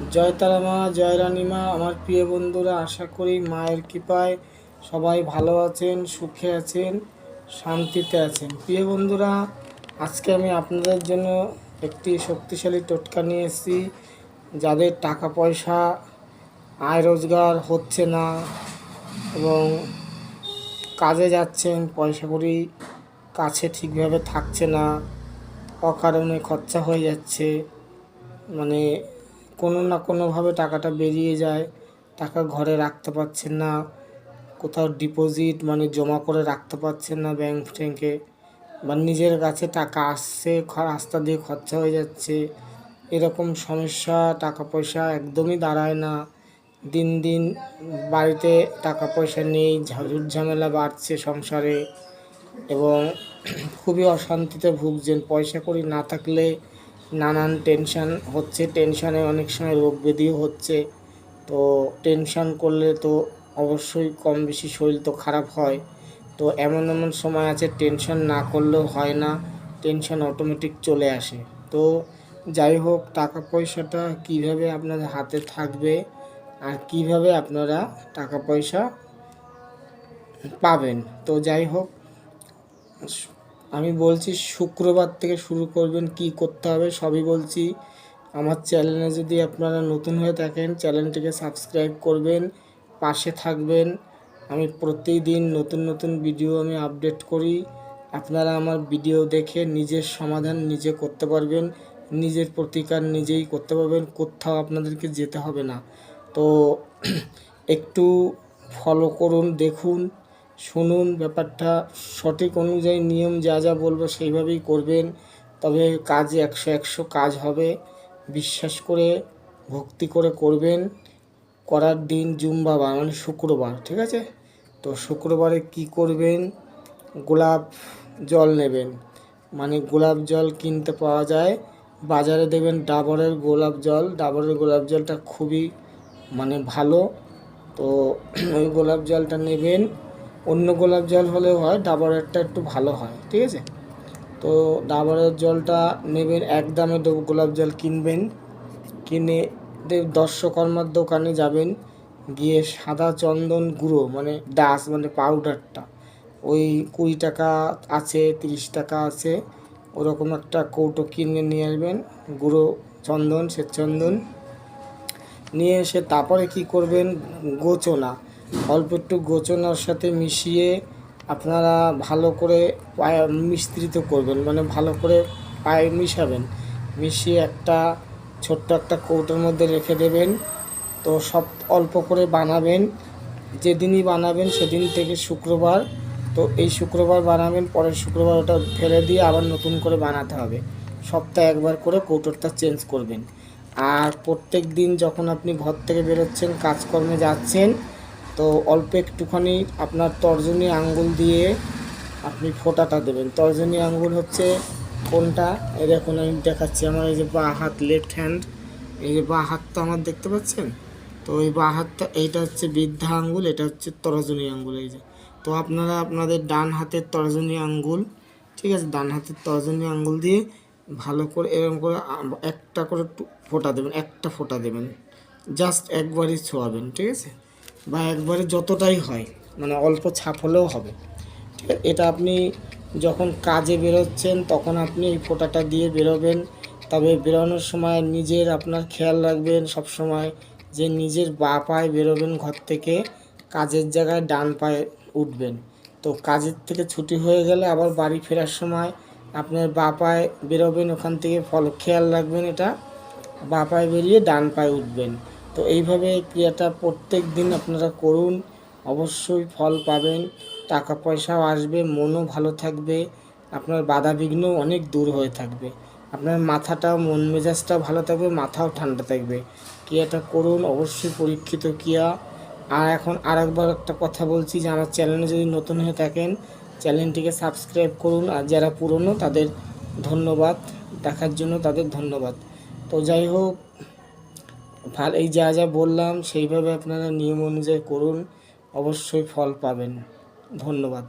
জয় তারা মা, জয় রানী মা। আমার প্রিয় বন্ধুরা, আশা করি মায়ের কৃপায় সবাই ভালো আছেন, সুখে আছেন, শান্তিতে আছেন। প্রিয় বন্ধুরা, আজকে আমি আপনাদের জন্য একটি শক্তিশালী টোটকা নিয়ে এসেছি। যাদের টাকা পয়সা আয় রোজগার হচ্ছে না এবং কাজে যাচ্ছেন, পয়সা কড়ি কাছে ঠিকভাবে থাকছে না, অকারণে খরচা হয়ে যাচ্ছে, মানে কোনো না কোনোভাবে টাকাটা বেরিয়ে যায়, টাকা ঘরে রাখতে পারছেন না, কোথাও ডিপোজিট মানে জমা করে রাখতে পারছেন না ব্যাংক ট্যাঙ্কে, বা নিজের কাছে টাকা আসছে রাস্তা দিয়ে খরচা হয়ে যাচ্ছে। এরকম সমস্যা, টাকা পয়সা একদমই দাঁড়ায় না। দিন দিন বাড়িতে টাকা পয়সা নেই, ঝাড়ুর ঝামেলা বাড়ছে সংসারে এবং খুবই অশান্তিতে ভুগছেন। পয়সা কড়ি না থাকলে নানান টেনশান হচ্ছে, টেনশানে অনেক সময় রোগ ব্যাধিও হচ্ছে। তো টেনশান করলে তো অবশ্যই কম বেশি শরীর তো খারাপ হয়। তো এমন এমন সময় আছে টেনশান না করলেও হয় না, টেনশান অটোমেটিক চলে আসে। তো যাই হোক, টাকা পয়সাটা কিভাবে আপনাদের হাতে থাকবে আর কিভাবে আপনারা টাকা পয়সা পাবেন, তো যাই হোক আমি বলছি শুক্রবার থেকে শুরু করবেন। কি করতে হবে সবই বলছি। আমার চ্যানেলে যদি আপনারা নতুন হয়ে থাকেন, চ্যানেলটিকে সাবস্ক্রাইব করবেন, পাশে থাকবেন। আমি প্রতিদিন নতুন নতুন ভিডিও আমি আপডেট করি। আপনারা আমার ভিডিও দেখে নিজের সমাধান নিজে করতে পারবেন, নিজের প্রতিকার নিজেই করতে পারবেন, কোথাও আপনাদেরকে যেতে হবে না। তো একটু ফলো করুন, দেখুন, শুনুন, ব্যাপারটা সঠিক অনুযায়ী নিয়ম যা যা বলবো সেইভাবেই করবেন। তবে কাজে 100 কাজ হবে। বিশ্বাস করে ভক্তি করে করবেন। করার দিন জুম্বাবার মানে শুক্রবার, ঠিক আছে? তো শুক্রবারে কি করবেন, গোলাপ জল নেবেন। মানে গোলাপ জল কিনতে পাওয়া যায় বাজারে, দেবেন ডাবরের গোলাপ জল। ডাবরের গোলাপ জলটা খুবই মানে ভালো। তো ওই গোলাপ জলটা নেবেন। অন্য গোলাপ জল হলেও হয়, ডাবরেরটা একটু ভালো হয়, ঠিক আছে? তো ডাবরের জলটা নেবেন, এক দামে গোলাপ জল কিনবেন। কিনে দর্শকর্মার দোকানে যাবেন, গিয়ে সাদা চন্দন গুঁড়ো মানে ডাস মানে পাউডারটা ওই 20 টাকা আছে, 30 টাকা আছে, ওরকম একটা কৌটো কিনে নিয়ে আসবেন। গুঁড়ো চন্দন, সে চন্দন নিয়ে এসে তারপরে কি করবেন, গোচনা অল্প একটু গোচনার সাথে মিশিয়ে আপনারা ভালো করে পায়ে মিশ্রিত করবেন, মানে ভালো করে পায়ে মিশাবেন। মিশিয়ে একটা ছোট্ট একটা কৌটোর মধ্যে রেখে দেবেন। তো সব অল্প করে বানাবেন। যেদিনই বানাবেন সেদিন থেকে শুক্রবার, তো এই শুক্রবার বানাবেন, পরের শুক্রবার ওটা ফেলে দিয়ে আবার নতুন করে বানাতে হবে। সপ্তাহে একবার করে কৌটোটা চেঞ্জ করবেন। আর প্রত্যেক দিন যখন আপনি ঘর থেকে বেরোচ্ছেন, কাজকর্মে যাচ্ছেন, তো অল্প একটুখানি আপনার তর্জনী আঙ্গুল দিয়ে আপনি ফোঁটাটা দেবেন। তর্জনী আঙ্গুল হচ্ছে কোনটা, এই দেখুন আমি দেখাচ্ছি। আমার এই যে বাঁ হাত, লেফট হ্যান্ড, এই যে বাঁ হাতটা আমার দেখতে পাচ্ছেন, তো এই বাঁ হাতটা, এইটা হচ্ছে বৃদ্ধা আঙ্গুল, এটা হচ্ছে তর্জনী আঙ্গুল। এই যে, তো আপনারা আপনাদের ডান হাতের তর্জনী আঙ্গুল, ঠিক আছে, ডান হাতের তর্জনী আঙ্গুল দিয়ে ভালো করে এরকম করে একটা করে ফোঁটা দেবেন, একটা ফোঁটা দেবেন, জাস্ট একবারই ছোঁয়াবেন, ঠিক আছে? বা একবারে যতটাই হয়, মানে অল্প ছাপ হলেও হবে, ঠিক আছে? এটা আপনি যখন কাজে বেরোচ্ছেন তখন আপনি এই ফোঁটাটা দিয়ে বেরোবেন। তবে বেরোনোর সময় নিজের আপনার খেয়াল রাখবেন সব সময় যে নিজের বাঁ পায়ে বেরোবেন ঘর থেকে, কাজের জায়গায় ডান পায়ে উঠবেন। তো কাজের থেকে ছুটি হয়ে গেলে আবার বাড়ি ফেরার সময় আপনার বাঁ পায়ে বেরোবেন, ওখান থেকে খেয়াল রাখবেন এটা, বাঁ পায়ে বেরিয়ে ডান পায়ে উঠবেন। তো এইভাবে ক্রিয়াটা প্রত্যেক দিন আপনারা করুন, অবশ্যই ফল পাবেন, টাকা পয়সাও আসবে, মনও ভালো থাকবে, আপনার বাধা বিঘ্ন অনেক দূর হয়ে থাকবে, আপনার মাথাটাও, মন মেজাজটাও ভালো থাকবে, মাথাও ঠান্ডা থাকবে। ক্রিয়াটা করুন, অবশ্যই পরীক্ষিত ক্রিয়া। আর এখন আরেকবার একটা কথা বলছি যে আমার চ্যানেলে যদি নতুন হয়ে থাকেন, চ্যানেলটিকে সাবস্ক্রাইব করুন। আর যারা পুরনো তাদের ধন্যবাদ, দেখার জন্য তাদের ধন্যবাদ। তো যাই হোক, ভালো, এই যা যা বললাম সেইভাবে আপনারা নিয়ম অনুযায়ী করুন, অবশ্যই ফল পাবেন। ধন্যবাদ।